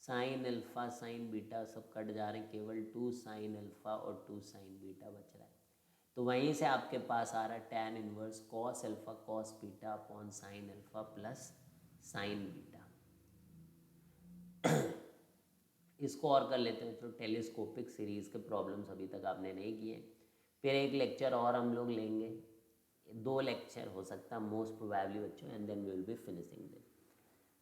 साइन अल्फा साइन बीटा सब कट जा रहे हैं, केवल 2 साइन अल्फा और 2 साइन बीटा बच रहा है। तो वहीं से आपके पास आ रहा है tan inverse cos alpha cos beta upon sine alpha plus sine beta. इसको और कर लेते हैं बच्चों, टेलीस्कोपिक सीरीज़ के प्रॉब्लम्स अभी तक आपने नहीं किए, फिर एक लेक्चर और हम लोग लेंगे, 2 लेक्चर हो सकता है मोस्ट प्रोबेबली बच्चों, and then we will be finishing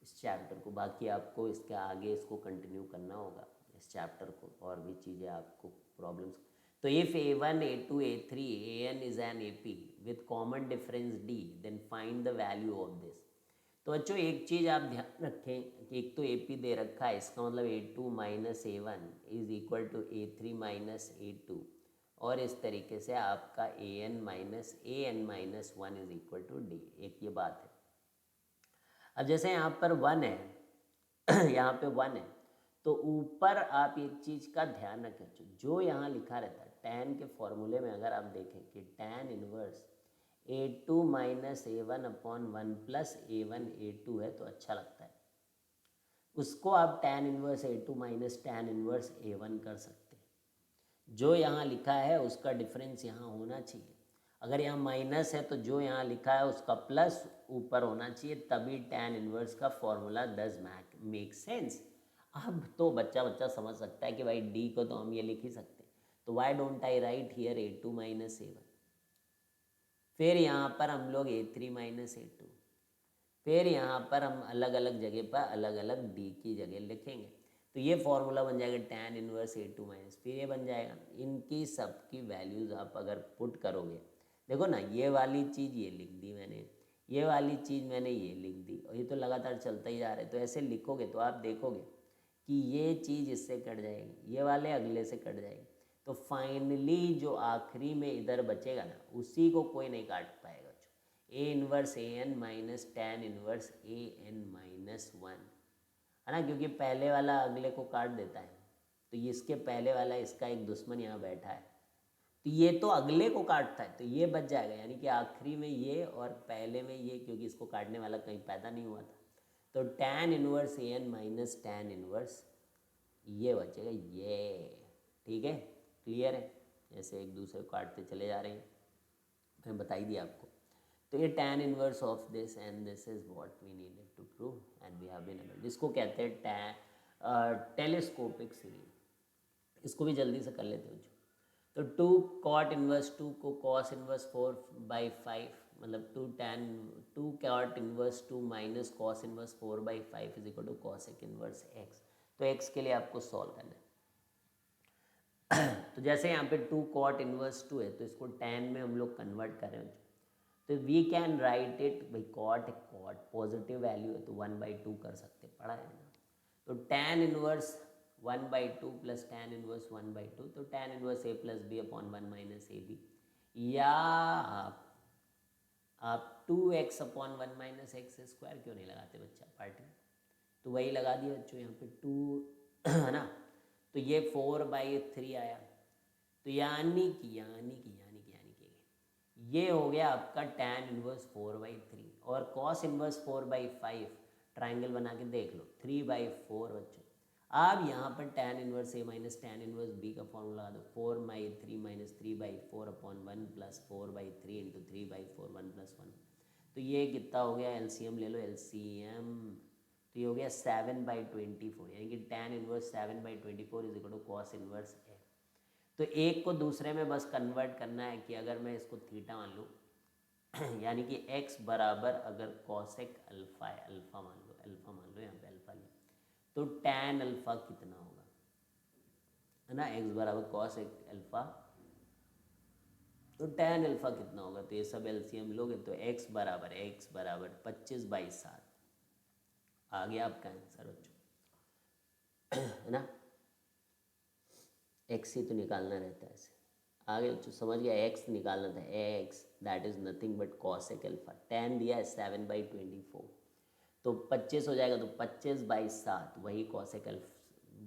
इस चैप्टर को। बाकी आपको इसके आगे इसको कंटिन्यू करना होगा इस चैप्टर को, और भी चीज़ें आपको प्रॉब्लम्स। तो if A1 A2 A3 AN is an AP with common difference D, then find the value of this. तो बच्चों एक चीज़ आप ध्यान रखें कि एक तो AP दे रखा है, इसका मतलब A2 minus A1 is equal to A3 minus A2, और इस तरीके से आपका AN minus 1 is equal to D, एक ये बात है। अब जैसे यहाँ पर 1 है यहाँ पे 1 है, तो ऊपर आप एक चीज़ का ध्यान रखें, जो यहाँ लिखा रहता है tan के फॉर्मूले में, अगर आप देखें कि tan inverse A2 minus A1 upon 1 plus A1 A2 है, तो अच्छा लगता है, उसको आप tan inverse A2 minus tan inverse A1 कर सकते हैं। जो यहाँ लिखा है उसका डिफरेंस यहाँ होना चाहिए, अगर यहाँ माइनस है तो जो यहाँ लिखा है उसका प्लस ऊपर होना चाहिए, तभी tan इनवर्स का फॉर्मूला डज मेक सेंस। अब तो बच्चा समझ सकता है कि भाई D को तो हम ये लिख ही सकते हैं, तो why don't I right here A2 minus A1, फिर यहाँ पर हम लोग A3 माइनस A2, फिर यहाँ पर हम अलग अलग जगह पर अलग अलग D की जगह लिखेंगे, तो ये फॉर्मूला बन जाएगा tan इनवर्स A2 माइनस, फिर ये बन जाएगा, इनकी सबकी वैल्यूज़ आप अगर पुट करोगे, देखो ना ये वाली चीज़ ये लिख दी मैंने, ये वाली चीज़ मैंने ये लिख दी, और ये तो लगातार चलता ही जा रहा है। तो ऐसे लिखोगे तो आप देखोगे कि ये चीज़ इससे कट जाएगी, ये वाले अगले से कट जाएगी, तो फाइनली जो आखिरी में इधर बचेगा ना, उसी को कोई नहीं काट पाएगा। A inverse AN minus tan inverse AN minus 1 है ना, क्योंकि पहले वाला अगले को काट देता है, तो ये इसके पहले वाला इसका एक दुश्मन यहाँ बैठा है, तो ये तो अगले को काटता है, तो ये बच जाएगा, यानी कि आखिरी में ये और पहले में ये, क्योंकि इसको काटने वाला कहीं पैदा नहीं हुआ था, तो tan inverse AN minus tan inverse ये बचेगा ये। ठीक है, क्लियर है, ऐसे एक दूसरे को काटते चले जा रहे हैं, मैं बता ही दिया आपको। तो ये tan inverse of this and this is what we needed to prove and we have been able, जिसको कहते हैं टेलीस्कोपिक सीरीज। इसको भी जल्दी से कर लेते हैं। तो 2 cot इनवर्स 2 को cos इनवर्स 4/5, मतलब 2 cot inverse 2 minus cos inverse 4/5 is equal to cosec inverse x। तो x के लिए आपको सॉल्व करना है। तो जैसे यहाँ पे 2 cot इनवर्स 2 है, तो इसको tan में हम लोग कन्वर्ट करें, तो वी कैन राइट इट, भाई cot पॉजिटिव वैल्यू है तो 1/2 कर सकते, पढ़ा है ना। तो tan inverse 1/2 plus tan inverse 1/2, तो tan inverse A plus B upon 1 minus AB, या आप 2x upon 1 minus x square क्यों नहीं लगाते बच्चा पार्टी, तो वही लगा दिया बच्चों यहाँ पे 2 है ना, तो ये 4/3 आया, तो यानी कि ये हो गया आपका tan इनवर्स 4/3, और cos इनवर्स 4/5 ट्राइंगल बना के देख लो 3/4 बच्चों। अब यहाँ पर tan inverse A minus tan inverse B का फॉर्मूला लगा दो, 4/3 minus 3/4 upon 1 plus 4/3 into 3/4 1 plus 1, तो ये कितना हो गया, एलसीएम ले लो, एलसीएम, तो ये हो गया 7/24, यानी कि tan inverse 7/24 is equal to cos inverse A। तो एक को दूसरे में बस कन्वर्ट करना है, कि अगर मैं इसको थीटा मान लूँ यानी कि x बराबर अगर cosec अल्फ़ा है, अल्फ़ा मान लो यहाँ पे अल्फ़ा लिया, तो tan अल्फ़ा कितना होगा, है ना, x बराबर cosec अल्फ़ा, तो tan अल्फ़ा कितना होगा, तो ये सब एलसीएम लोगे तो x बराबर 25/7 आ गया आपका आंसर बच्चों, है ना, x ही तो निकालना रहता है ऐसे। आगे बच्चों समझ गया, x निकालना था, x that is nothing but cosec alpha, tan दिया है 7/24, तो 25 हो जाएगा, तो 25/7 वही cosec अल्फा,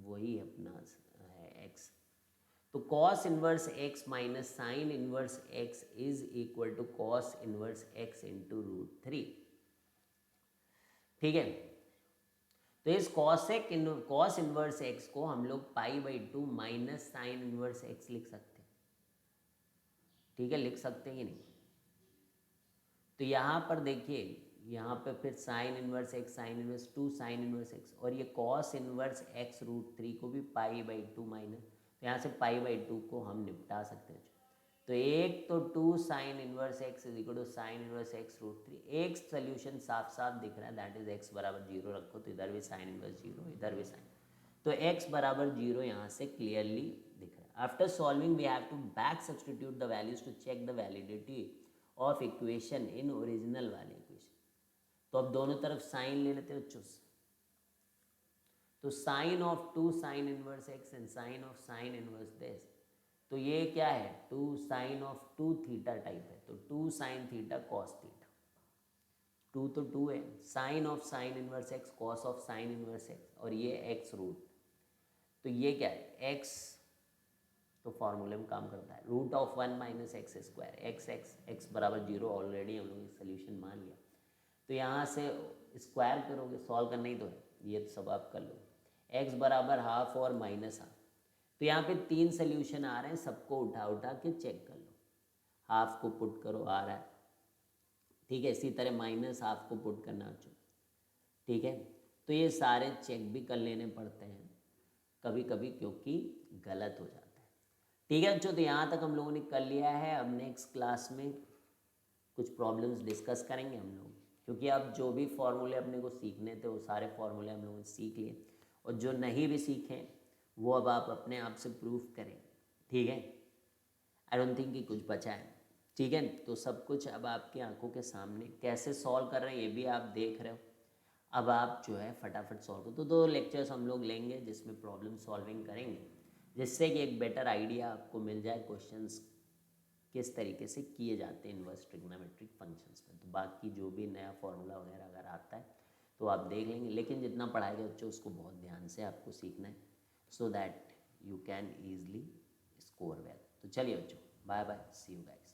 वही अपना है x, तो cos inverse x minus sine inverse x is equal to cos inverse x into √3। ठीक है, तो इस कॉस इनवर्स एक्स को हम लोग π/2 माइनस साइन इनवर्स एक्स लिख सकते हैं। ठीक है, लिख सकते हैं कि नहीं? तो यहाँ पर देखिए, यहाँ पे फिर sign inverse x, sine inverse 2 sine inverse x, और ये कॉस इनवर्स एक्स √3 को भी π/2 माइनस, तो यहाँ से π/2 को हम निपटा सकते हैं। तो एक तो 2 sine inverse x is equal to sine inverse x √3। एक सोल्यूशन साफ साफ दिख रहा है, दैट इज एक्स बराबर 0 रखो, तो इधर भी साइन इनवर्स 0, इधर भी साइन, तो एक्स बराबर 0 यहाँ से क्लियरली दिख रहा है। After solving we have to back substitute the values to check the validity of equation in original वाले इक्वेशन। तो अब दोनों तरफ साइन ले लेते हो चूस, तो sine of 2 sine inverse x and sine of sine inverse this, तो ये क्या है, 2 साइन ऑफ 2 थीटा टाइप है, तो 2 साइन थीटा कॉस थीटा, 2 तो 2 है, sine of sine inverse x cos of sine inverse x, और ये एक्स रूट, तो ये क्या है एक्स, तो फॉर्मूले में काम करता है √1 माइनस एक्स स्क्वायर, एक्स बराबर 0 ऑलरेडी हम लोग सोल्यूशन मान लिया। तो यहाँ से स्क्वायर करोगे, सॉल्व करना ही तो है, ये तो सब आप कर लो, एक्स बराबर हाफ और माइनस हाफ, तो यहाँ पे 3 सोल्यूशन आ रहे हैं, सबको उठा उठा के चेक कर लो, हाफ को पुट करो आ रहा है, ठीक है, इसी तरह माइनस हाफ को पुट करना चाहिए। ठीक है, तो ये सारे चेक भी कर लेने पड़ते हैं कभी कभी, क्योंकि गलत हो जाता है। ठीक है बच्चों, तो यहाँ तक हम लोगों ने कर लिया है। अब नेक्स्ट क्लास में कुछ प्रॉब्लम्स डिस्कस करेंगे हम लोग, क्योंकि अब जो भी फॉर्मूले अपने को सीखने थे वो सारे फॉर्मूले हम लोगों ने सीख लिए, और जो नहीं भी सीखे वो अब आप अपने आप से प्रूफ करें। ठीक है, आई डोंट थिंक कि कुछ बचा है। ठीक है, तो सब कुछ अब आपकी आंखों के सामने, कैसे सॉल्व कर रहे हैं ये भी आप देख रहे हो। अब आप जो है फटाफट सॉल्व करो। तो 2 लेक्चर्स हम लोग लेंगे जिसमें प्रॉब्लम सॉल्विंग करेंगे, जिससे कि एक बेटर आइडिया आपको मिल जाए क्वेश्चंस किस तरीके से किए जाते हैं इन्वर्स ट्रिग्नोमेट्रिक फंक्शंस में। तो बाकी जो भी नया फॉर्मूला वगैरह अगर आता है तो आप देख लेंगे, लेकिन जितना पढ़ाएगा बच्चों उसको बहुत ध्यान से आपको सीखना है, so that you can easily score well. तो चलिए बच्चों, bye bye, see you guys.